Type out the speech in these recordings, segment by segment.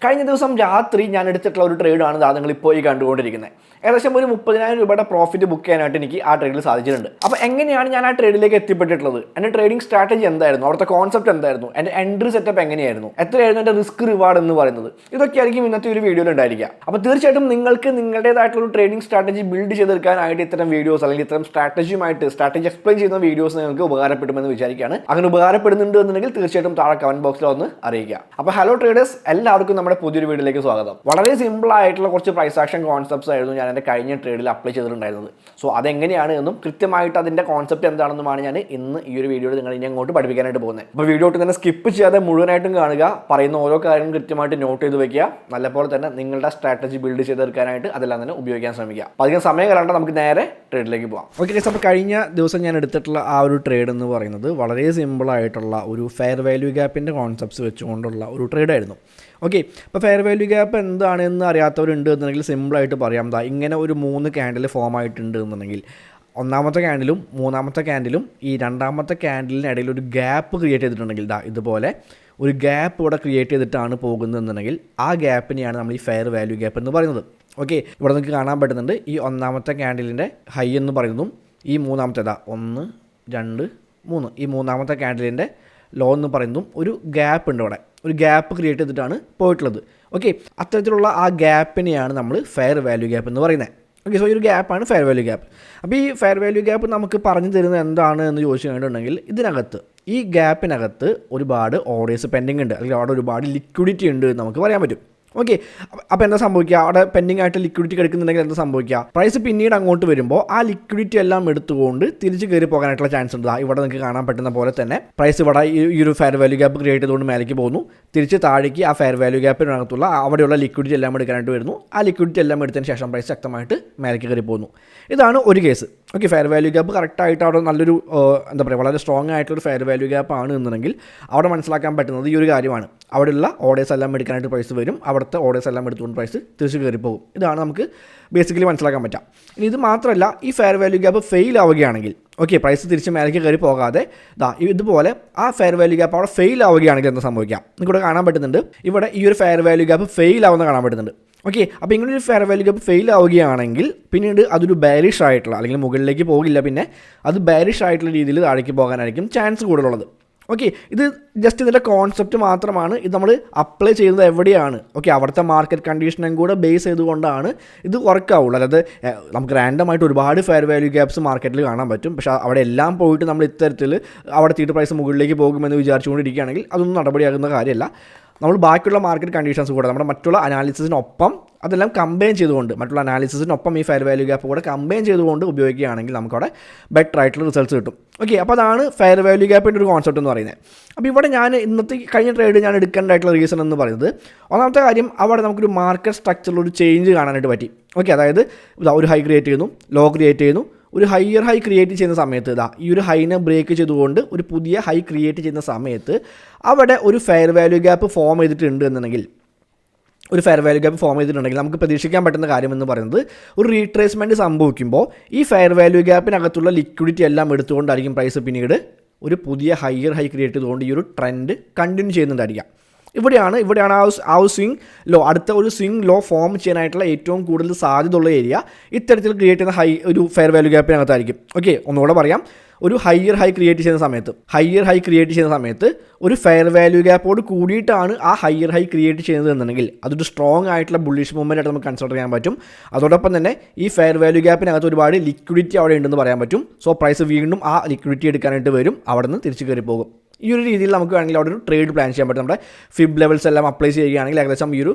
കഴിഞ്ഞ ദിവസം രാത്രി ഞാൻ എടുത്തിട്ടുള്ള ഒരു ട്രേഡാണ് നിങ്ങളിപ്പോൾ ഈ കണ്ടുകൊണ്ടിരിക്കുന്നത്. ഏകദേശം ഒരു 30,000 രൂപയുടെ പ്രോഫിറ്റ് ബുക്ക് ചെയ്യാനായിട്ട് എനിക്ക് ആ ട്രേഡിൽ സാധിച്ചിട്ടുണ്ട്. അപ്പോൾ എങ്ങനെയാണ് ഞാൻ ആ ട്രേഡിലേക്ക് എത്തിപ്പെട്ടിട്ടുള്ളത്, എൻ്റെ ട്രേഡിംഗ് സ്ട്രാറ്റജി എന്തായിരുന്നു, അവിടുത്തെ കോൺസെപ്റ്റ് എന്തായിരുന്നു, എൻ്റെ എൻട്രി സെറ്റപ്പ് എങ്ങനെയായിരുന്നു, എത്രയായിരുന്നു എൻ്റെ റിസ്ക് റിവാർഡ് എന്ന് പറയുന്നത്, ഇതൊക്കെയായിരിക്കും ഇന്നത്തെ ഒരു വീഡിയോയിൽ ഉണ്ടായിരിക്കുക. അപ്പോൾ തീർച്ചയായിട്ടും നിങ്ങൾക്ക് നിങ്ങളുടേതായിട്ടുള്ള ഒരു ട്രേഡിംഗ് സ്ട്രാറ്റജി ബിൽഡ് ചെയ്തെടുക്കാനായിട്ട് ഇത്തരം വീഡിയോസ് അല്ലെങ്കിൽ ഇത്തരം സ്ട്രാറ്റജി എക്സ്പ്ലെയിൻ ചെയ്യുന്ന വീഡിയോസ് നിങ്ങൾക്ക് ഉപകാരപ്പെടുമെന്ന് വിചാരിക്കുകയാണ്. അങ്ങനെ ഉപകാരപ്പെടുന്നുണ്ട് എന്നുണ്ടെങ്കിൽ തീർച്ചയായിട്ടും താഴെ കമന്റ് ബോക്സിൽ ഒന്ന് അറിയിക്കുക. അപ്പോൾ ഹലോ ട്രേഡേഴ്സ്, എല്ലാവർക്കും നമ്മുടെ പുതിയൊരു വീഡിയോയിലേക്ക് സ്വാഗതം. വളരെ സിമ്പിൾ ആയിട്ടുള്ള കുറച്ച് പ്രൈസ് ആക്ഷൻ കോൺസെപ്റ്റ്സ് ആയിരുന്നു ഞാൻ എൻ്റെ കഴിഞ്ഞ ട്രേഡിൽ അപ്ലൈ ചെയ്തിട്ടുണ്ടായിരുന്നത്. സോ അതെങ്ങനെയാണ് എന്നും കൃത്യമായിട്ട് അതിൻ്റെ കോൺസെപ്റ്റ് എന്താണെന്നുമാണ് ഞാൻ ഇന്ന് ഈ ഒരു വീഡിയോയിൽ നിങ്ങൾ ഇനി അങ്ങോട്ട് പഠിപ്പിക്കാനായിട്ട് പോകുന്നത്. അപ്പോൾ വീഡിയോ ഒട്ടും തന്നെ സ്കിപ്പ് ചെയ്യാതെ മുഴുവനായിട്ടും കാണുക, പറയുന്ന ഓരോ കാര്യങ്ങളും കൃത്യമായിട്ട് നോട്ട് ചെയ്ത് വെക്കുക, നല്ലപോലെ തന്നെ നിങ്ങളുടെ സ്ട്രാറ്റജി ബിൽഡ് ചെയ്തെടുക്കാനായിട്ട് അതെല്ലാം തന്നെ ഉപയോഗിക്കാൻ ശ്രമിക്കുക. അപ്പോൾ അധികം സമയം കളയണ്ട, നമുക്ക് നേരെ ട്രേഡിലേക്ക് പോകാം. ഓക്കെ, അപ്പോൾ കഴിഞ്ഞ ദിവസം ഞാൻ എടുത്തിട്ടുള്ള ആ ഒരു ട്രേഡ് എന്ന് പറയുന്നത് വളരെ സിമ്പിളായിട്ടുള്ള ഒരു ഫെയർ വാല്യൂ ഗ്യാപ്പിൻ്റെ കോൺസെപ്റ്റ്സ് വെച്ചുകൊണ്ടുള്ള ഒരു ട്രേഡായിരുന്നു. ഓക്കെ, ഇപ്പോൾ ഫെയർ വാല്യൂ ഗ്യാപ്പ് എന്താണെന്ന് അറിയാത്തവരുണ്ട് എന്നുണ്ടെങ്കിൽ സിമ്പിളായിട്ട് പറയാം. ഇങ്ങനെ ഒരു 3 ക്യാൻഡിൽ ഫോം ആയിട്ടുണ്ട് എന്നുണ്ടെങ്കിൽ ഒന്നാമത്തെ ക്യാൻഡിലും മൂന്നാമത്തെ ക്യാൻഡിലും ഈ രണ്ടാമത്തെ ക്യാൻഡിലിന് ഇടയിൽ ഒരു ഗ്യാപ്പ് ക്രിയേറ്റ് ചെയ്തിട്ടുണ്ടെങ്കിൽ ഇതുപോലെ ഒരു ഗ്യാപ്പ് ഇവിടെ ക്രിയേറ്റ് ചെയ്തിട്ടാണ് പോകുന്നതെന്നുണ്ടെങ്കിൽ ആ ഗ്യാപ്പിനെയാണ് നമ്മൾ ഈ ഫെയർ വാല്യൂ ഗ്യാപ്പ് എന്ന് പറയുന്നത്. ഓക്കെ, ഇവിടെ നിങ്ങൾക്ക് കാണാൻ പറ്റുന്നുണ്ട് ഈ ഒന്നാമത്തെ ക്യാൻഡിലിൻ്റെ ഹൈ എന്ന് പറയുന്നതും ഈ മൂന്നാമത്തെ 1 2 3 ഈ മൂന്നാമത്തെ ക്യാൻഡിലിൻ്റെ ലോ എന്ന് പറയുന്നതും ഒരു ഗ്യാപ്പ് ഉണ്ട്, ഇവിടെ ഒരു ഗ്യാപ്പ് ക്രിയേറ്റ് ചെയ്തിട്ടാണ് പോയിട്ടുള്ളത്. ഓക്കെ, അത്തരത്തിലുള്ള ആ ഗ്യാപ്പിനെയാണ് നമ്മൾ ഫെയർ വാല്യൂ ഗ്യാപ്പ് എന്ന് പറയുന്നത്. ഓക്കെ, സോ ഈ ഒരു ഗ്യാപ്പാണ് ഫെയർ വാല്യൂ ഗ്യാപ്പ്. അപ്പോൾ ഈ ഫെയർ വാല്യൂ ഗ്യാപ്പ് നമുക്ക് പറഞ്ഞു തരുന്നത് എന്താണ് എന്ന് ചോദിച്ചു കഴിഞ്ഞിട്ടുണ്ടെങ്കിൽ ഇതിനകത്ത് ഈ ഗ്യാപ്പിനകത്ത് ഒരുപാട് ഓർഡേഴ്സ് പെൻഡിങ് ഉണ്ട്, അല്ലെങ്കിൽ അവിടെ ഒരുപാട് ലിക്വിഡിറ്റി ഉണ്ട് എന്ന് നമുക്ക് പറയാൻ പറ്റും. ഓക്കെ, അപ്പോൾ എന്താ സംഭവിക്കുക, അവിടെ പെൻഡിങ് ആയിട്ട് ലിക്വിഡിറ്റി കിടക്കുന്നുണ്ടെങ്കിൽ എന്താ സംഭവിക്കുക, പ്രൈസ് പിന്നീട് അങ്ങോട്ട് വരുമ്പോൾ ആ ലിക്വിഡിറ്റി എല്ലാം എടുത്തുകൊണ്ട് തിരിച്ച് കയറി പോകാനായിട്ടുള്ള ചാൻസ് ഉണ്ട്. ഇവിടെ നിങ്ങൾക്ക് കാണാൻ പറ്റുന്ന പോലെ തന്നെ പ്രൈസ് ഇവിടെ ഈ ഒരു ഫെയർ വാല്യൂ ഗ്യാപ്പ് ക്രിയേറ്റ് ചെയ്തുകൊണ്ട് മേലേക്ക് പോകുന്നു, തിരിച്ച് താഴേക്ക് ആ ഫെയർ വാല്യൂ ഗ്യാപ്പിനകത്തുള്ള അവിടെയുള്ള ലിക്വിഡിറ്റി എല്ലാം എടുക്കാനായിട്ട് വരുന്നു. ആ ലിക്വിഡിറ്റി എല്ലാം എടുത്തതിന് ശേഷം പ്രൈസ് ശക്തമായിട്ട് മേലേക്ക് കയറി പോകുന്നു. ഇതാണ് ഒരു case. Okay, fair value gap കറക്റ്റായിട്ട് അവിടെ നല്ലൊരു എന്താ പറയുക വളരെ സ്ട്രോങ് ആയിട്ടൊരു ഫെയർ വാല്യൂ ഗ്യാപ്പ് ആണ് എന്നുണ്ടെങ്കിൽ അവിടെ മനസ്സിലാക്കാൻ പറ്റുന്നത് ഈ ഒരു കാര്യമാണ്. അവിടെയുള്ള ഓർഡേഴ്സ് എല്ലാം എടുക്കാനായിട്ട് പ്രൈസ് വരും, അവിടുത്തെ ഓർഡേഴ്സ് എല്ലാം എടുത്തുകൊണ്ട് പ്രൈസ് തിരിച്ച് കയറി പോകും. ഇതാണ് നമുക്ക് ബേസിക്കലി മനസ്സിലാക്കാൻ പറ്റുക. ഇനി ഇത് മാത്രമല്ല, ഈ ഫെയർ വാല്യൂ ഗ്യാപ്പ് ഫെയിൽ ആവുകയാണെങ്കിൽ, ഓക്കെ, പ്രൈസ് തിരിച്ച് മേലേക്ക് കയറി പോകാതെ ഇതുപോലെ ആ ഫെയർ വാല്യൂ ഗ്യാപ്പ് അവിടെ ഫെയിൽ ആവുകയാണെങ്കിൽ എന്താ സംഭവിക്കാം, നിങ്ങൾക്കിവിടെ കാണാൻ പറ്റുന്നുണ്ട്. ഇവിടെ ഈ ഒരു ഫെയർ വാല്യൂ ഗ്യാപ്പ് ഫെയിൽ ആവുന്ന കാണാൻ പറ്റുന്നുണ്ട്. ഓക്കെ, അപ്പോൾ ഇങ്ങനൊരു ഫെയർ വാല്യൂ ഗ്യാപ്പ് ഫെയിൽ ആവുകയാണെങ്കിൽ പിന്നീട് അതൊരു ബാരിഷ് ആയിട്ടുള്ള, അല്ലെങ്കിൽ മുകളിലേക്ക് പോകില്ല, പിന്നെ അത് ബാരിഷ് ആയിട്ടുള്ള രീതിയിൽ താഴേക്ക് പോകാനായിരിക്കും ചാൻസ് കൂടുതലുള്ളത്. ഓക്കെ, ഇത് ജസ്റ്റ് ഇതിൻ്റെ കോൺസെപ്റ്റ് മാത്രമാണ്. ഇത് നമ്മൾ അപ്ലൈ ചെയ്യുന്നത് എവിടെയാണ്, ഓക്കെ, അവിടുത്തെ മാർക്കറ്റ് കണ്ടീഷനും കൂടെ ബേസ് ചെയ്തുകൊണ്ടാണ് ഇത് വർക്ക് ആവുള്ളൂ. അതായത് നമുക്ക് റാൻഡമായിട്ട് ഒരുപാട് ഫെയർ വാല്യൂ ഗ്യാപ്സ് മാർക്കറ്റിൽ കാണാൻ പറ്റും. പക്ഷേ അവിടെ എല്ലാം പോയിട്ട് നമ്മൾ ഇത്തരത്തിൽ അവിടെ തീട്ട് പ്രൈസ് മുകളിലേക്ക് പോകുമെന്ന് വിചാരിച്ചുകൊണ്ടിരിക്കുകയാണെങ്കിൽ അതൊന്നും നടപടിയാകുന്ന കാര്യമല്ല. നമ്മൾ ബാക്കിയുള്ള മാർക്കറ്റ് കണ്ടീഷൻസ് കൂടെ നമ്മുടെ മറ്റുള്ള അനാലിസിസിനൊപ്പം അതെല്ലാം കമ്പൈൻ ചെയ്തുകൊണ്ട്, മറ്റുള്ള അനാലിസിസിനൊപ്പം ഈ ഫെയർ വാല്യൂ ഗ്യാപ്പ് കൂടെ കമ്പൈൻ ചെയ്തുകൊണ്ട് ഉപയോഗിക്കുകയാണെങ്കിൽ നമുക്കവിടെ ബെറ്റർ ആയിട്ടുള്ള റിസൾട്ട്സ് കിട്ടും. ഓക്കെ, അപ്പോൾ അതാണ് ഫെയർ വാല്യൂ ഗ്യാപ്പിൻ്റെ ഒരു കോൺസെപ്റ്റ് എന്ന് പറയുന്നത്. അപ്പോൾ ഇവിടെ ഞാൻ ഇന്നത്തെ കഴിഞ്ഞ ട്രേഡ് ഞാൻ എടുക്കേണ്ടതായിട്ടുള്ള റീസൺ എന്ന് പറയുന്നത്, ഒന്നാമത്തെ കാര്യം അവിടെ നമുക്കൊരു മാർക്കറ്റ് സ്ട്രക്ചറിൽ ഒരു ചേഞ്ച് കാണാനായിട്ട് പറ്റി. ഓക്കെ, അതായത് ഒരു ഹൈ ക്രിയേറ്റ് ചെയ്യുന്നു, ലോ ക്രിയേറ്റ് ചെയ്യുന്നു, ഒരു ഹയർ ഹൈ ക്രിയേറ്റ് ചെയ്യുന്ന സമയത്ത് ഈ ഒരു ഹൈനെ ബ്രേക്ക് ചെയ്തുകൊണ്ട് ഒരു പുതിയ ഹൈ ക്രിയേറ്റ് ചെയ്യുന്ന സമയത്ത് അവിടെ ഒരു ഫെയർ വാല്യൂ ഗ്യാപ്പ് ഫോം ചെയ്തിട്ടുണ്ട് എന്നുണ്ടെങ്കിൽ, നമുക്ക് പ്രതീക്ഷിക്കാൻ പറ്റുന്ന കാര്യം എന്ന് പറയുന്നത് ഒരു റീട്രേസ്മെൻറ്റ് സംഭവിക്കുമ്പോൾ ഈ ഫെയർ വാല്യൂ ഗ്യാപ്പിനകത്തുള്ള ലിക്വിഡിറ്റി എല്ലാം എടുത്തുകൊണ്ടായിരിക്കും പ്രൈസ് പിന്നീട് ഒരു പുതിയ ഹയർ ഹൈ ക്രിയേറ്റ് ചെയ്തുകൊണ്ട് ഈ ഒരു ട്രെൻഡ് കണ്ടിന്യൂ ചെയ്യുന്നുണ്ടായിരിക്കാം. ഇവിടെയാണ് ആ സ്വിംഗ് ലോ, അടുത്ത ഒരു സ്വിംഗ് ലോ ഫോം ചെയ്യാനായിട്ടുള്ള ഏറ്റവും കൂടുതൽ സാധ്യതയുള്ള ഏരിയ ഇത്തരത്തിൽ ക്രിയേറ്റ് ചെയ്യുന്ന ഒരു ഫെയർ വാല്യൂ ഗ്യാപ്പിനകത്തായിരിക്കും. ഓക്കെ, ഒന്നുകൂടെ പറയാം, ഒരു ഹയർ ഹൈ ക്രിയേറ്റ് ചെയ്യുന്ന സമയത്ത് ഒരു ഫെയർ വാല്യൂ ഗ്യാപ്പോട് കൂടിയിട്ടാണ് ആ ഹയർ ഹൈ ക്രിയേറ്റ് ചെയ്യുന്നത് എന്നുണ്ടെങ്കിൽ അതൊരു സ്ട്രോങ് ആയിട്ടുള്ള ബുള്ളിഷ് മൂവ്മെൻ്റ് ആയിട്ട് നമുക്ക് കൺസിഡർ ചെയ്യാൻ പറ്റും. അതോടൊപ്പം തന്നെ ഈ ഫെയർ വാല്യൂ ഗ്യാപ്പിനകത്ത് ഒരുപാട് ലിക്വിഡിറ്റി അവിടെ ഉണ്ടെന്ന് പറയാൻ പറ്റും. സോ പ്രൈസ് വീണ്ടും ആ ലിക്വിഡിറ്റി എടുക്കാനായിട്ട് വരും, അവിടെ നിന്ന് തിരിച്ച് കയറി പോകും. ഈ ഒരു രീതിയിൽ നമുക്ക് വേണമെങ്കിൽ അവിടെ ഒരു ട്രേഡ് പ്ലാൻ ചെയ്യാൻ പറ്റും. നമ്മുടെ ഫിബ് ലെവൽസ് എല്ലാം അപ്ലൈ ചെയ്യുകയാണെങ്കിൽ ഏകദേശം ഈ ഒരു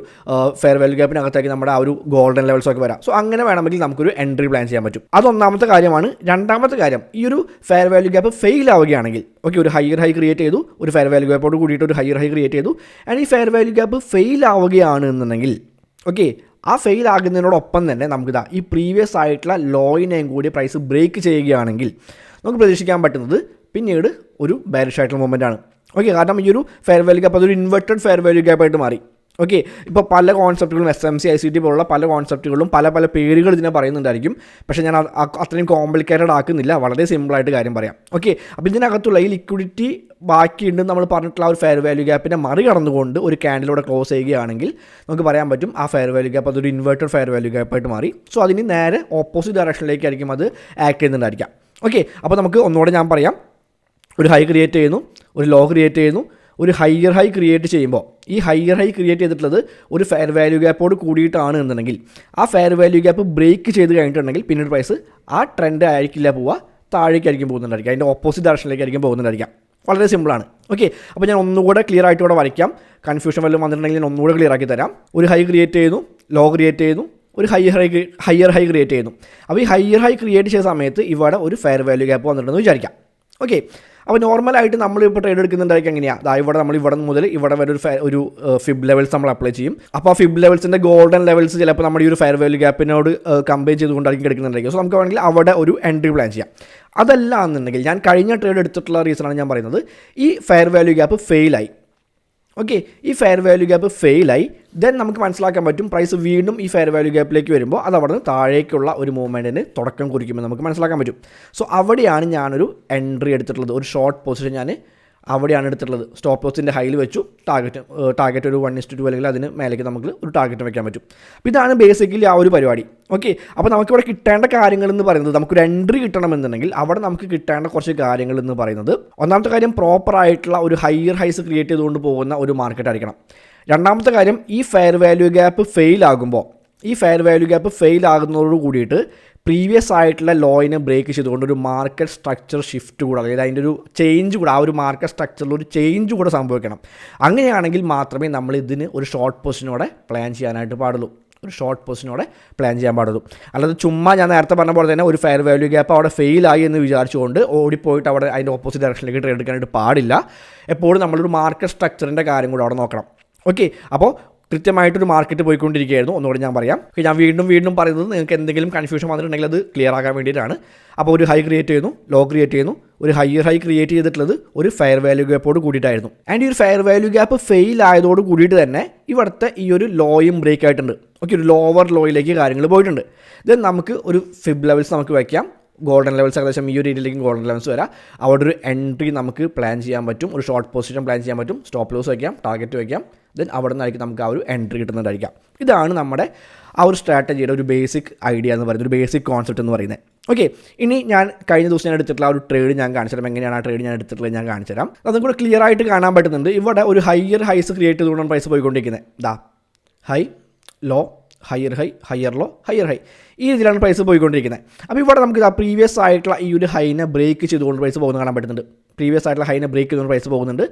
ഫെയർ വാല്യൂ ഗ്യാപ്പിനകത്തേക്ക് നമ്മുടെ ആ ഒരു ഗോൾഡൻ ലെവൽസ് ഒക്കെ വരാം. സോ അങ്ങനെ വേണമെങ്കിൽ നമുക്കൊരു എൻട്രി പ്ലാൻ ചെയ്യാൻ പറ്റും. അതൊന്നാമത്തെ കാര്യമാണ്. രണ്ടാമത്തെ കാര്യം, ഈ ഒരു ഫെയർ വാല്യൂ ഗ്യാപ്പ് ഫെയിൽ ആവുകയാണെങ്കിൽ, ഓക്കെ, ഒരു ഹയർ ഹൈ ക്രിയേറ്റ് ചെയ്തു, ഒരു ഫെയർ വാല്യൂ ഗ്യാപ്പോട് കൂടിയിട്ട് ഒരു ഹയർ ഹൈ ക്രിയേറ്റ് ചെയ്തു, ആൻഡ് ഈ ഫെയർ വാല്യൂ ഗ്യാപ്പ് ഫെയിൽ ആവുകയാണ് എന്നുണ്ടെങ്കിൽ, ഓക്കെ, ആ ഫെയിൽ ആകുന്നതിനോടൊപ്പം തന്നെ നമുക്ക് ഈ പ്രീവിയസ് ആയിട്ടുള്ള ലോയിനെയും കൂടി പ്രൈസ് ബ്രേക്ക് ചെയ്യുകയാണെങ്കിൽ നമുക്ക് പ്രതീക്ഷിക്കാൻ പറ്റുന്നത് പിന്നീട് ഒരു ബാരിഷ് ആയിട്ടുള്ള മൂവ്മെൻ്റ് ആണ്. ഓക്കെ, കാരണം ഈ ഒരു ഫെയർ വാല്യൂ ഗ്യാപ്പ് അതൊരു ഇൻവെർട്ടഡ് ഫെയർ വാല്യൂ ഗ്യാപ്പായിട്ട് മാറി. ഓക്കെ, ഇപ്പോൾ പല കോൺസെപ്റ്റുകളും SMC ICT പോലുള്ള പല കോൺസെപ്റ്റുകളും പല പല പേരുകൾ ഇതിനെ പറയുന്നുണ്ടായിരിക്കും. പക്ഷേ ഞാൻ അത്രയും കോംപ്ലിക്കേറ്റഡ് ആക്കുന്നില്ല, വളരെ സിമ്പിളായിട്ട് കാര്യം പറയാം. ഓക്കെ, അപ്പോൾ ഇതിനകത്തുള്ള ഈ ലിക്വിഡിറ്റി ബാക്കിയുണ്ടെന്ന് നമ്മൾ പറഞ്ഞിട്ടുള്ള ആ ഒരു ഫെയർ വാല്യൂ ഗ്യാപ്പിനെ മറികടന്നുകൊണ്ട് ഒരു ക്യാൻഡിലൂടെ ക്ലോസ് ചെയ്യുകയാണെങ്കിൽ നമുക്ക് പറയാൻ പറ്റും ആ ഫെയർ വാല്യൂ ഗ്യാപ്പ് അതൊരു ഇൻവേർട്ടഡ് ഫെയർ വാല്യൂ ഗ്യാപ്പായിട്ട് മാറി. സോ അതിന് നേരെ ഓപ്പോസിറ്റ് ഡയറക്ഷനിലേക്കായിരിക്കും അത് ആക്ട് ചെയ്യുന്നുണ്ടായിരിക്കാം. ഓക്കെ, അപ്പോൾ നമുക്ക് ഒന്നുകൂടെ ഞാൻ പറയാം. ഒരു ഹൈ ക്രിയേറ്റ് ചെയ്യുന്നു, ഒരു ലോ ക്രിയേറ്റ് ചെയ്യുന്നു, ഒരു ഹയർ ഹൈ ക്രിയേറ്റ് ചെയ്യുമ്പോൾ ഈ ഹയർ ഹൈ ക്രിയേറ്റ് ചെയ്തിട്ടുള്ളത് ഒരു ഫെയർ വാല്യൂ ഗ്യാപ്പോട് കൂടിയിട്ടാണ് എന്നുണ്ടെങ്കിൽ ആ ഫെയർ വാല്യൂ ഗ്യാപ്പ് ബ്രേക്ക് ചെയ്ത് കഴിഞ്ഞിട്ടുണ്ടെങ്കിൽ പിന്നീട് പ്രൈസ് ആ ട്രെൻഡ് ആയിരിക്കില്ല പോവുക, താഴേക്കായിരിക്കും പോകുന്നുണ്ടായിരിക്കും, അതിൻ്റെ ഓപ്പോസിറ്റ് ഡയറക്ഷനിലേക്കായിരിക്കും പോകുന്നുണ്ടായിരിക്കാം. വളരെ സിമ്പിളാണ്. ഓക്കെ, അപ്പോൾ ഞാൻ ഒന്നുകൂടെ ക്ലിയർ ആയിട്ട് ഇവിടെ വരയ്ക്കാം. കൺഫ്യൂഷൻ വല്ലതും വന്നിട്ടുണ്ടെങ്കിൽ ഞാൻ ഒന്നുകൂടെ ക്ലിയർ ആക്കി തരാം. ഒരു ഹൈ ക്രിയേറ്റ് ചെയ്യുന്നു, ലോ ക്രിയേറ്റ് ചെയ്യുന്നു, ഒരു ഹയർ ഹൈ ക്രിയേറ്റ് ചെയ്യുന്നു. അപ്പോൾ ഈ ഹയർ ഹൈ ക്രിയേറ്റ് ചെയ്ത സമയത്ത് ഇവിടെ ഒരു ഫെയർ വാല്യൂ ഗ്യാപ്പ് വന്നിട്ടുണ്ടെന്ന് വിചാരിക്കാം. ഓക്കെ, അപ്പോൾ നോർമലായിട്ട് നമ്മളിപ്പോൾ ട്രേഡ് എടുക്കുന്നുണ്ടായിരിക്കും എങ്ങനെയാണ്, ഇവിടെ നമ്മൾ ഇവിടെ മുതൽ ഇവിടെ വരെ ഒരു ഫിബ് ലെവൽസ് നമ്മൾ അപ്ലൈ ചെയ്യും. അപ്പോൾ ആ ഫിബ് ലെവൽസിൻ്റെ ഗോൾഡൻ ലെവൽസ് ചിലപ്പോൾ നമ്മുടെ ഈ ഒരു ഫെയർ വാല്യൂ ഗ്യാപ്പിനോട് കമ്പയർ ചെയ്തുകൊണ്ടായിരിക്കും എടുക്കുന്നുണ്ടായിരിക്കും. സോ നമുക്ക് വേണമെങ്കിൽ അവിടെ ഒരു എൻട്രി പ്ലാൻ ചെയ്യാം. അതല്ല എന്നുണ്ടെങ്കിൽ ഞാൻ കഴിഞ്ഞ ട്രേഡ് എടുത്തിട്ടുള്ള റീസണാണ് ഞാൻ പറയുന്നത്, ഈ ഫെയർ വാല്യൂ ഗ്യാപ്പ് ഫെയിലായി. ഓക്കെ, ഈ ഫെയർ വാല്യൂ ഗ്യാപ്പ് ഫെയിലായി, ദെൻ നമുക്ക് മനസ്സിലാക്കാൻ പറ്റും പ്രൈസ് വീണ്ടും ഈ ഫെയർ വാല്യൂ ഗ്യാപ്പിലേക്ക് വരുമ്പോൾ അത് അവിടെ നിന്ന് താഴേക്കുള്ള ഒരു മൂവ്മെൻറ്റിന് തുടക്കം കുറിക്കുമെന്ന് നമുക്ക് മനസ്സിലാക്കാൻ പറ്റും. സോ അവിടെയാണ് ഞാനൊരു എൻട്രി എടുത്തിട്ടുള്ളത്, ഒരു ഷോർട്ട് പൊസിഷൻ ഞാൻ അവിടെയാണ് എടുത്തിട്ടുള്ളത്. സ്റ്റോപ്പ് ലോസിൻ്റെ ഹൈയിൽ വെച്ചു, ടാർഗറ്റ് ഒരു 1:2 അല്ലെങ്കിൽ അതിന് മേലേക്ക് നമുക്ക് ഒരു ടാർഗറ്റ് വയ്ക്കാൻ പറ്റും. അപ്പോൾ ഇതാണ് ബേസിക്കലി ആ ഒരു പരിപാടി. ഓക്കെ, അപ്പോൾ നമുക്കിവിടെ കിട്ടേണ്ട കാര്യങ്ങൾ എന്ന് പറയുന്നത്, നമുക്കൊരു എൻട്രി കിട്ടണമെന്നുണ്ടെങ്കിൽ അവിടെ നമുക്ക് കിട്ടേണ്ട കുറച്ച് കാര്യങ്ങൾ എന്ന് പറയുന്നത്, ഒന്നാമത്തെ കാര്യം പ്രോപ്പറായിട്ടുള്ള ഒരു ഹയർ ഹൈസ് ക്രിയേറ്റ് ചെയ്തുകൊണ്ട് പോകുന്ന ഒരു മാർക്കറ്റ് ആയിരിക്കണം. രണ്ടാമത്തെ കാര്യം ഈ ഫെയർ വാല്യൂ ഗ്യാപ്പ് ഫെയിൽ ആകുന്നതോട് കൂടിയിട്ട് പ്രീവിയസ് ആയിട്ടുള്ള ലോയിനെ ബ്രേക്ക് ചെയ്തുകൊണ്ട് ഒരു മാർക്കറ്റ് സ്ട്രക്ചർ ഷിഫ്റ്റ് കൂടെ, അതായത് അതിൻ്റെ ഒരു ചേഞ്ച് കൂടെ, ആ ഒരു മാർക്കറ്റ് സ്ട്രക്ചറിൽ ഒരു ചേഞ്ച് കൂടെ സംഭവിക്കണം. അങ്ങനെയാണെങ്കിൽ മാത്രമേ നമ്മൾ ഇതിന് ഒരു ഷോർട്ട് പൊസിഷനോടെ പ്ലാൻ ചെയ്യാനായിട്ട് പാടുള്ളൂ. അല്ലാതെ ചുമ്മാ ഞാൻ നേരത്തെ പറഞ്ഞ പോലെ തന്നെ ഒരു ഫെയർ വാല്യൂ ഗ്യാപ്പ് അവിടെ ഫെയിലായി എന്ന് വിചാരിച്ചുകൊണ്ട് ഓടിപ്പോയിട്ട് അവിടെ അതിൻ്റെ ഓപ്പോസിറ്റ് ഡയറക്ഷനിലേക്ക് ട്രേഡ് എടുക്കാനായിട്ട് പാടില്ല. എപ്പോഴും നമ്മളൊരു മാർക്കറ്റ് സ്ട്രക്ചറിൻ്റെ കാര്യം കൂടെ അവിടെ നോക്കണം. ഓക്കെ, അപ്പോൾ കൃത്യമായിട്ടൊരു മാർക്കറ്റ് പോയിക്കൊണ്ടിരിക്കുകയായിരുന്നു. ഒന്നുകൂടി ഞാൻ പറയാം. ഞാൻ വീണ്ടും പറയുന്നത് നിങ്ങൾക്ക് എന്തെങ്കിലും കൺഫ്യൂഷൻ വന്നിട്ടുണ്ടെങ്കിൽ അത് ക്ലിയർ ആകാൻ വേണ്ടിയിട്ടാണ്. അപ്പോൾ ഒരു ഹൈ ക്രിയേറ്റ് ചെയ്യുന്നു, ലോ ക്രിയേറ്റ് ചെയ്യുന്നു, ഒരു ഹയർ ഹൈ ക്രിയേറ്റ് ചെയ്തിട്ടുള്ളത് ഒരു ഫെയർ വാല്യൂ ഗ്യാപ്പോട് കൂടിയിട്ടായിരുന്നു. ആൻഡ് ഈ ഒരു ഫെയർ വാല്യൂ ഗ്യാപ്പ് ഫെയിൽ ആയതോട് കൂടിയിട്ട് തന്നെ ഇവിടുത്തെ ഈ ഒരു ലോയും ബ്രേക്ക് ആയിട്ടുണ്ട്. ഓക്കെ, ഒരു ലോവർ ലോയിലേക്ക് കാര്യങ്ങൾ പോയിട്ടുണ്ട്. ദെൻ നമുക്ക് ഒരു ഫിബ് ലെവൽസ് നമുക്ക് വയ്ക്കാം. ഗോൾഡൻ ലെവൽസ് ഏകദേശം ഈ ഒരു രീതിയിലേക്ക് ഗോൾഡൻ ലെവൽസ് വരാം. അവിടെ ഒരു എൻട്രി നമുക്ക് പ്ലാൻ ചെയ്യാൻ പറ്റും, ഒരു ഷോർട്ട് പൊസിഷൻ പ്ലാൻ ചെയ്യാൻ പറ്റും, സ്റ്റോപ്പ് ലോസ് വയ്ക്കാം, ടാർഗറ്റ് വയ്ക്കാം. ദെൻ അവിടെ നിന്നായിരിക്കും നമുക്ക് ആ ഒരു എൻട്രി കിട്ടുന്നതായിരിക്കാം. ഇതാണ് നമ്മുടെ ആ ഒരു സ്ട്രാറ്റജിയുടെ ഒരു ബേസിക് ഐഡിയ എന്ന് പറയുന്നത്, ഒരു ബേസിക് കോൺസെപ്റ്റ് എന്ന് പറയുന്നത്. ഓക്കെ, ഇനി ഞാൻ കഴിഞ്ഞ ദിവസം ഞാൻ എടുത്തിട്ടുള്ള ആ ഒരു ട്രേഡ് ഞാൻ കാണിച്ചു തരാം. എങ്ങനെയാണ് ആ ട്രേഡ് ഞാൻ എടുത്തിട്ടുള്ളത് ഞാൻ കാണിച്ചു തരാം. അതും കൂടെ ക്ലിയർ ആയിട്ട് കാണാൻ പറ്റുന്നുണ്ട്. ഇവിടെ ഒരു ഹയർ ഹൈസ് ക്രിയേറ്റ് ചെയ്തുകൊണ്ടാണ് പ്രൈസ് പോയിക്കൊണ്ടിരിക്കുന്നത്. High low, higher low, higher high, ഈ രീതിയിലാണ് പ്രൈസ് പോയിക്കൊണ്ടിരിക്കുന്നത്. അപ്പോൾ ഇവിടെ നമുക്ക് പ്രീവിയസ് ആയിട്ടുള്ള ഈ ഒരു ഹൈനെ ബ്രേക്ക് ചെയ്തുകൊണ്ട് പ്രൈസ് പോകുന്നത് കാണാൻ പറ്റുന്നുണ്ട്. പ്രൈസ് പോകുന്നുണ്ട്.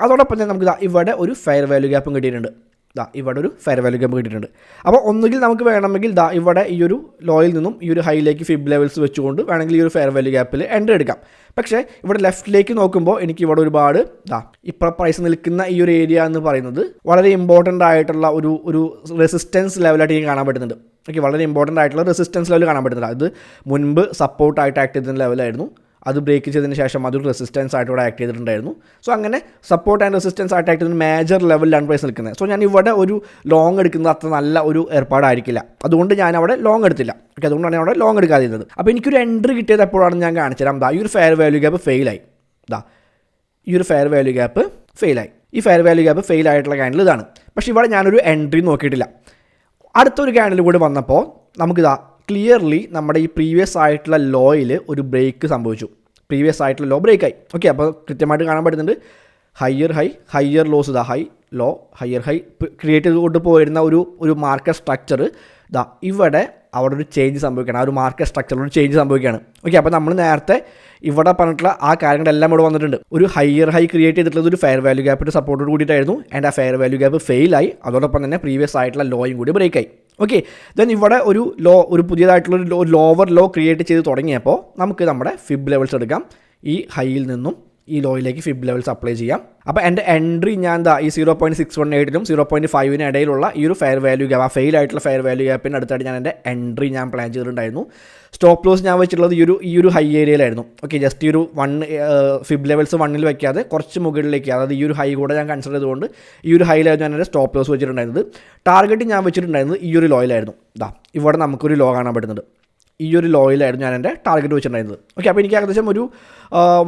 അതോടൊപ്പം തന്നെ നമുക്ക് ഇവിടെ ഒരു ഫെയർ വാല്യൂ ഗ്യാപ്പും കിട്ടിയിട്ടുണ്ട്. അപ്പോൾ ഒന്നുകിൽ നമുക്ക് വേണമെങ്കിൽ ഇവിടെ ഈ ഒരു ലോയിൽ നിന്നും ഈ ഒരു ഹൈയിലേക്ക് ഫിബ് ലെവൽസ് വെച്ചുകൊണ്ട് വേണമെങ്കിൽ ഈ ഒരു ഫെയർ വാല്യൂ ഗ്യാപ്പിൽ എൻട്രി എടുക്കാം. പക്ഷേ ഇവിടെ ലെഫ്റ്റിലേക്ക് നോക്കുമ്പോൾ എനിക്ക് ഇവിടെ ഒരുപാട് ഇപ്പോൾ പ്രൈസ് നിൽക്കുന്ന ഈ ഒരു ഏരിയ എന്ന് പറയുന്നത് വളരെ ഇമ്പോർട്ടൻ്റ് ആയിട്ടുള്ള ഒരു റെസിസ്റ്റൻസ് ലെവലായിട്ട് എനിക്ക് കാണാൻ പറ്റുന്നുണ്ട്. ഓക്കെ, വളരെ ഇമ്പോർട്ടൻ്റ് ആയിട്ടുള്ള റെസിസ്റ്റൻസ് ലെവൽ കാണാൻ പറ്റുന്നുണ്ട്. അത് മുൻപ് സപ്പോർട്ടായിട്ട് ആക്ട് ചെയ്തിരുന്ന ലെവലായിരുന്നു. അത് ബ്രേക്ക് ചെയ്തതിന് ശേഷം അതൊരു റെസിസ്റ്റൻസ് ആയിട്ട് ഇവിടെ ആക്ട് ചെയ്തിട്ടുണ്ടായിരുന്നു. സോ അങ്ങനെ സപ്പോർട്ട് ആൻഡ് റെസിസ്റ്റൻസ് ആയിട്ട് ആക്ട് ചെയ്തിട്ട് മേജർ ലെവലിലാണ് പ്രൈസ് നിൽക്കുന്നത്. സോ ഞാൻ ഇവിടെ ഒരു ലോങ് എടുക്കുന്നത് അത്ര നല്ല ഒരു ഏർപ്പാടായിരിക്കില്ല. അതുകൊണ്ട് ഞാൻ അവിടെ ലോങ് എടുത്തില്ല. ഓക്കെ, അതുകൊണ്ടാണ് ഞാൻ അവിടെ ലോങ് എടുക്കാതിരുന്നത്. അപ്പോൾ എനിക്കൊരു എൻട്രി കിട്ടിയത് എപ്പോഴാണെന്ന് ഞാൻ കാണിച്ചു തരാം. ഈ ഒരു ഫെയർ വാല്യൂ ഗ്യാപ്പ് ഫെയിലായി. ഈ ഫെയർ വാല്യൂ ഗ്യാപ്പ് ഫെയിൽ ആയിട്ടുള്ള ക്യാൻഡിൽ ഇതാണ്. പക്ഷേ ഇവിടെ ഞാനൊരു എൻട്രി നോക്കിയിട്ടില്ല. അടുത്തൊരു ക്യാൻഡിൽ കൂടി വന്നപ്പോൾ നമുക്കിതാ ക്ലിയർലി നമ്മുടെ ഈ പ്രീവിയസ് ആയിട്ടുള്ള ലോയിൽ ഒരു ബ്രേക്ക് സംഭവിച്ചു. ലോ ബ്രേക്കായി. ഓക്കെ, അപ്പോൾ കൃത്യമായിട്ട് കാണാൻ പറ്റുന്നുണ്ട്. Higher lows high low higher high create ചെയ്തുകൊണ്ട് പോയിരുന്ന ഒരു മാർക്കറ്റ് സ്ട്രക്ചർ ഇവിടെ അവിടെ ഒരു ചേഞ്ച് സംഭവിക്കുകയാണ്. ആ ഒരു മാർക്കറ്റ് സ്ട്രക്ചറിൽ ഒരു ചേഞ്ച് സംഭവിക്കുകയാണ്. ഓക്കെ, അപ്പോൾ നമ്മൾ നേരത്തെ ഇവിടെ പറഞ്ഞിട്ടുള്ള ആ കാര്യങ്ങളെല്ലാം ഇവിടെ വന്നിട്ടുണ്ട്. ഒരു ഹയർ ഹൈ ക്രിയേറ്റ് ചെയ്തിട്ടുള്ളത് ഒരു ഫെയർ വാല്യൂ ഗ്യാപ്പിൻ്റെ സപ്പോർട്ടോട് കൂടിയിട്ടായിരുന്നു. ആൻഡ് ആ ഫെയർ വാല്യൂ ഗ്യാപ്പ് ഫെയിലായി. അതോടൊപ്പം തന്നെ പ്രീവിയസ് ആയിട്ടുള്ള ലോയും കൂടി ബ്രേക്കായി. ഓക്കെ, ദെൻ ഇവിടെ ഒരു പുതിയതായിട്ടുള്ള ലോവർ ലോ ക്രിയേറ്റ് ചെയ്ത് തുടങ്ങിയപ്പോൾ നമുക്ക് നമ്മുടെ ഫിബ് ലെവൽസ് എടുക്കാം. ഈ ഹൈയിൽ നിന്നും ഈ ലോയിലേക്ക് ഫിബ് ലെവൽസ് അപ്ലൈ ചെയ്യാം. അപ്പോൾ എൻ്റെ എൻട്രി ഞാൻ എന്താ ഈ 0.618നും 0.5നും ഇടയിലുള്ള ഈ ഒരു ഫെയർ വാല്യൂ ഗ്യാപ്പ്, ആ ഫെയിൽ ആയിട്ടുള്ള ഫെയർ വാല്യൂ ഗ്യാപ്പിന് അടുത്തായിട്ട് ഞാൻ എൻ്റെ എൻട്രി ഞാൻ പ്ലാൻ ചെയ്തിട്ടുണ്ടായിരുന്നു. സ്റ്റോപ്പ് ലോസ് ഞാൻ വെച്ചിട്ടുള്ളത് ഈ ഒരു ഹൈ ഏരിയയിലായിരുന്നു. ഓക്കെ, ജസ്റ്റ് ഈ ഒരു ഫിബ് ലെവൽസ് 1ൽ വയ്ക്കാതെ കുറച്ച് മുകളിലേക്ക്, അതായത് ഈ ഒരു ഹൈ കൂടെ ഞാൻ കൺസിഡർ ചെയ്തുകൊണ്ട് ഈ ഒരു ഹൈയിലായിരുന്നു ഞാൻ എൻ്റെ സ്റ്റോപ്പ് ലോസ് വെച്ചിട്ടുണ്ടായിരുന്നത്. ടാർഗറ്റ് ഞാൻ വെച്ചിട്ടുണ്ടായിരുന്നത് ഈ ഒരു ലോയിലായിരുന്നു. ഇവിടെ നമുക്കൊരു ലോ കാണാൻ പറ്റുന്നുണ്ട്. ഈ ഒരു ലോയിലായിരുന്നു ഞാൻ എൻ്റെ ടാർഗറ്റ് വെച്ചിട്ടുണ്ടായിരുന്നത്. ഓക്കെ, അപ്പോൾ എനിക്ക് ഏകദേശം ഒരു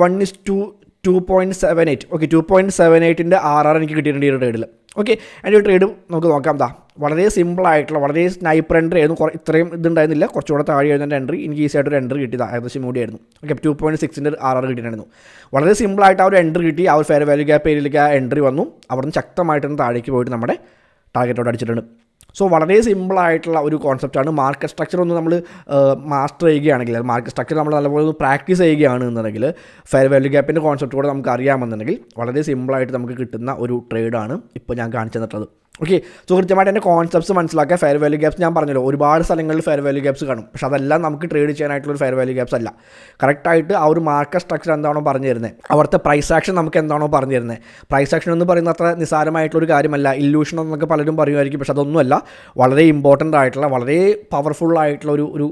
1:2.78, ഓക്കെ 2.78ൻ്റെ RR എനിക്ക് കിട്ടിയിട്ടുണ്ട് ഈ ഒരു ട്രേഡിൽ. ഓക്കെ, എൻ്റെ ഒരു ട്രേഡ് നമുക്ക് നോക്കാം. വളരെ സിമ്പിളായിട്ടുള്ള, വളരെ സ്നൈപ്പർ എൻട്രി ആയിരുന്നു. ഇത്രയും ഇതുണ്ടായിരുന്നില്ല, കുറച്ചുകൂടെ താഴെയായിരുന്നു എൻ്റെ എൻട്രി. എനിക്ക് ഈസിയായിട്ടൊരു എൻട്രി കിട്ടിയതാണ്, ഏകദേശം മൂടിയായിരുന്നു. ഓക്കെ, 2.6ൻ്റെ RR കിട്ടിയിട്ടുണ്ടായിരുന്നു. വളരെ സിമ്പിളായിട്ട് ആ ഒരു എൻട്രി കിട്ടി. ആ ഒരു ഫെയർ വാല്യൂ ഗ്യാപ്പ് ഏരിയയിലേക്ക് ആ എൻട്രി വന്നു. അവിടെ നിന്ന് ശക്തമായിട്ടൊന്ന് താഴേക്ക് പോയിട്ട് നമ്മുടെ ടാർഗറ്റോട് അടിച്ചിട്ടുണ്ട്. സോ വളരെ സിമ്പിളായിട്ടുള്ള ഒരു കോൺസെപ്റ്റാണ്. മാർക്കറ്റ് സ്ട്രക്ചർ ഒന്ന് നമ്മൾ മാസ്റ്റർ ചെയ്യുകയാണെങ്കിൽ, മാർക്കറ്റ് സ്ട്രക്ചർ നമ്മൾ നല്ലപോലെ ഒന്ന് പ്രാക്ടീസ് ചെയ്യുകയാണ് എന്നുണ്ടെങ്കിൽ, ഫെയർ വാല്യൂ ഗ്യാപ്പിൻ്റെ കോൺസെപ്റ്റ് കൂടെ നമുക്ക് അറിയാമെന്നുണ്ടെങ്കിൽ വളരെ സിമ്പിളായിട്ട് നമുക്ക് കിട്ടുന്ന ഒരു ട്രേഡാണ് ഇപ്പോൾ ഞാൻ കാണിച്ചു തന്നിട്ടുള്ളത്. ഓക്കെ, സോ കൃത്യമായിട്ട് എൻ്റെ കോൺസെപ്റ്റ്സ് മനസ്സിലാക്കുക. ഫെയർ വാല്യൂ ഗ്യാപ്സ് ഞാൻ പറഞ്ഞല്ലോ, ഒരുപാട് സ്ഥലങ്ങളിൽ ഫെയർ വാല്യൂ ഗ്യാപ്സ് കാണും. പക്ഷേ അതെല്ലാം നമുക്ക് ട്രേഡ് ചെയ്യാനായിട്ടുള്ളൊരു ഫെയർ വാല്യൂ ഗ്യാപ്സ് അല്ല. കറക്റ്റായിട്ട് ആ ഒരു മാർക്കറ്റ് സ്ട്രക്ചർ എന്താണോ പറഞ്ഞു തരുന്നത്, അവിടുത്തെ പ്രൈസ് ആക്ഷൻ നമുക്ക് എന്താണോ പറഞ്ഞു തരുന്നത്. പ്രൈസ് ആക്ഷൻ എന്ന് പറയുന്നത് അത്ര നിസ്സാരമായിട്ടുള്ളൊരു കാര്യമല്ല. ഇല്യൂഷൻ എന്നൊക്കെ പലരും പറയുമായിരിക്കും, പക്ഷേ അതൊന്നുമല്ല. വളരെ ഇമ്പോർട്ടൻ്റ് ആയിട്ടുള്ള, വളരെ പവർഫുൾ ആയിട്ടുള്ള ഒരു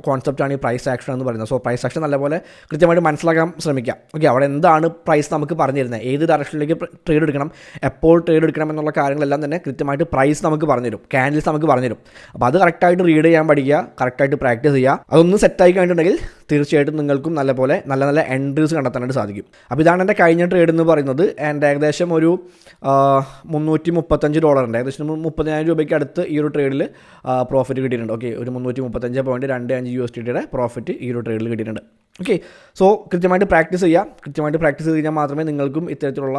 കോൺസെപ്റ്റാണ് ഈ പ്രൈസ് ആക്ഷൻ എന്ന് പറയുന്നത്. സോ പ്രൈസ് ആക്ഷൻ നല്ലപോലെ കൃത്യമായിട്ട് മനസ്സിലാക്കാൻ ശ്രമിക്കാം. ഓക്കെ, അവിടെ എന്താണ് പ്രൈസ് നമുക്ക് പറഞ്ഞു തരുന്നത്, ഏത് ഡയറക്ഷനിലേക്ക് ട്രേഡ് എടുക്കണം, എപ്പോൾ ട്രേഡ് എടുക്കണം എന്നുള്ള കാര്യങ്ങളെല്ലാം തന്നെ കൃത്യമായിട്ട് പ്രൈസ് നമുക്ക് പറഞ്ഞു തരും, ക്യാൻഡിൽസ് നമുക്ക് പറഞ്ഞു തരും. അപ്പോൾ അത് കറക്റ്റായിട്ട് റീഡ് ചെയ്യാൻ പഠിക്കുക, കറക്റ്റായിട്ട് പ്രാക്ടീസ് ചെയ്യുക. അതൊന്ന് സെറ്റായി കഴിഞ്ഞിട്ടുണ്ടെങ്കിൽ തീർച്ചയായിട്ടും നിങ്ങൾക്കും നല്ലപോലെ നല്ല എൻട്രീസ് കണ്ടെത്താനായിട്ട് സാധിക്കും. അപ്പോൾ ഇതാണ് എൻ്റെ കഴിഞ്ഞ ട്രേഡ് എന്ന് പറയുന്നത്. എൻ്റെ ഏകദേശം ഒരു $335, ഏകദേശം 30,000 രൂപയ്ക്ക് അടുത്ത് ഈ ഒരു ട്രേഡിൽ പ്രോഫിറ്റ് കിട്ടിയിട്ടുണ്ട്. ഓക്കെ, ഒരു 335.25 USDTയുടെ പ്രോഫിറ്റ് ഈ ഒരു ട്രേഡിൽ കിട്ടിയിട്ടുണ്ട്. ഓക്കെ, സോ കൃത്യമായിട്ട് പ്രാക്ടീസ് ചെയ്യുക. കൃത്യമായിട്ട് പ്രാക്ടീസ് ചെയ്ത് കഴിഞ്ഞാൽ മാത്രമേ നിങ്ങൾക്കും ഇത്തരത്തിലുള്ള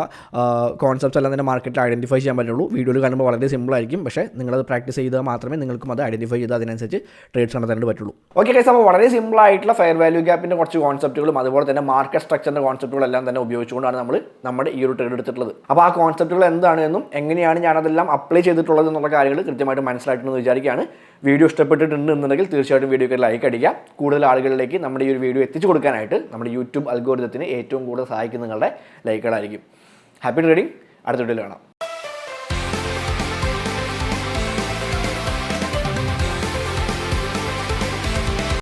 കോൺസെപ്റ്റ്സ് എല്ലാം തന്നെ മാർക്കറ്റിൽ ഐഡൻറ്റിഫൈ ചെയ്യാൻ പറ്റുള്ളൂ. വീഡിയോയിൽ കാണുമ്പോൾ വളരെ സിമ്പിളായിരിക്കും, പക്ഷേ നിങ്ങളത് പ്രാക്ടീസ് ചെയ്താൽ മാത്രമേ നിങ്ങൾക്കും അത് ഐഡൻറ്റിഫൈ ചെയ്ത് അതിനനുസരിച്ച് ട്രേഡ്സ് നടത്താനായിട്ട് പറ്റുള്ളൂ. ഓക്കെ ഗൈസ്, അപ്പോൾ വളരെ സിമ്പിളായിട്ടുള്ള ഫെയർ വാല്യൂ ഗ്യാപ്പിൻ്റെ കുറച്ച് കോൺസെപ്റ്റുകളും അതുപോലെ തന്നെ മാർക്കറ്റ് സ്ട്രക്ചറിൻ്റെ കോൺസെപ്റ്റുകളെല്ലാം തന്നെ ഉപയോഗിച്ചുകൊണ്ടാണ് നമ്മൾ നമ്മുടെ ഈ ഒരു ട്രേഡ് എടുത്തിട്ടുള്ളത്. അപ്പോൾ ആ കോൺസെപ്റ്റുകൾ എന്താണെന്നും എങ്ങനെയാണ് ഞാനതെല്ലാം അപ്ലൈ ചെയ്തിട്ടുള്ളത് എന്നുള്ള കാര്യങ്ങൾ കൃത്യമായിട്ട് മനസ്സിലായിട്ടുണ്ടെന്ന് വിചാരിക്കുകയാണ്. വീഡിയോ ഇഷ്ടപ്പെട്ടിട്ടുണ്ട് എന്നുണ്ടെങ്കിൽ തീർച്ചയായിട്ടും വീഡിയോക്ക് ലൈക്ക് അടിക്കുക. കൂടുതൽ ആളുകളിലേക്ക് നമ്മുടെ ഈ ഒരു വീഡിയോ എത്തിച്ചു കൊടുക്കാനായിട്ട് നമ്മുടെ യൂട്യൂബ് അൽഗോരിതത്തിന് ഏറ്റവും കൂടുതൽ സഹായിക്കുന്ന നിങ്ങളുടെ ലൈക്കുകളായിരിക്കും. Happy trading. അടുത്ത വീഡിയോയിൽ കാണാം.